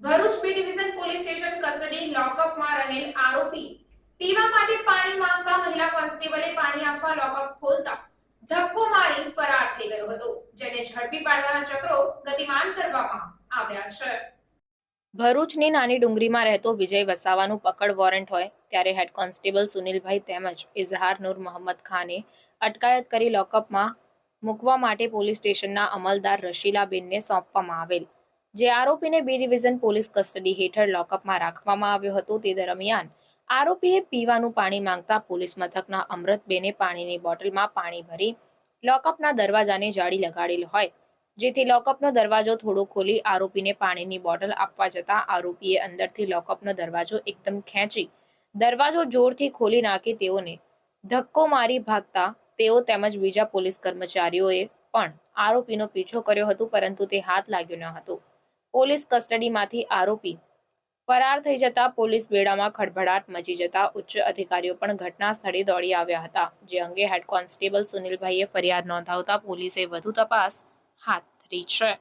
Bharuch B division police station custody લોકઅપમાં રહેલ આરોપી પીવા માટે પાણી માંગતા મહિલા કોન્સ્ટેબલે પાણી આપવા લોકઅપ ખોલતા ધક્કો મારી ફરાર થઈ ગયો હતો, જેને ઝડપી પાડવાના ચક્રો ગતિમાન કરવામાં આવ્યા છે। ભરૂચની નાની ડુંગરીમાં રહેતો વિજય વસાવાનું પકડ વોરંટ હોય ત્યારે હેડ કોન્સ્ટેબલ સુનિલભાઈ તેમજ ઇઝહાર નૂર મોહમ્મદ ખાને અટકાયત કરી લોકઅપમાં મૂકવા માટે પોલીસ સ્ટેશનના અમલદાર રશીલાબેનને સોંપવામાં આવેલ, જે આરોપીને બી ડિવિઝન પોલીસ કસ્ટડી હેઠળ લોકઅપમાં રાખવામાં આવ્યો હતો। તે દરમિયાન આરોપીએ પીવાનું પાણી માંગતા પોલીસ મથકના અમૃતબેને પાણીની બોટલમાં પાણી ભરી લોકઅપના દરવાજાને જાળી લગાડેલ હોય, જેથી લોકઅપનો દરવાજો થોડો ખોલી આરોપીને પાણીની બોટલ આપવા જતા આરોપીએ અંદરથી લોકઅપનો દરવાજો એકદમ ખેંચી દરવાજો જોરથી ખોલી નાખી તેઓને ધક્કો મારી ભાગતા તેઓ તેમજ બીજા પોલીસ કર્મચારીઓએ પણ આરોપીનો પીછો કર્યો હતો, પરંતુ તે હાથ લાગ્યો ન હતો। પોલીસ કસ્ટડીમાંથી આરોપી ફરાર થઈ જતા પોલીસ બેડામાં ખળભળાટ મચી જતા ઉચ્ચ અધિકારીઓ પણ ઘટના સ્થળે દોડી આવ્યા હતા, જે અંગે હેડ કોન્સ્ટેબલ સુનિલભાઈએ ફરિયાદ નોંધાવતા પોલીસે વધુ તપાસ હાથ ધરી છે।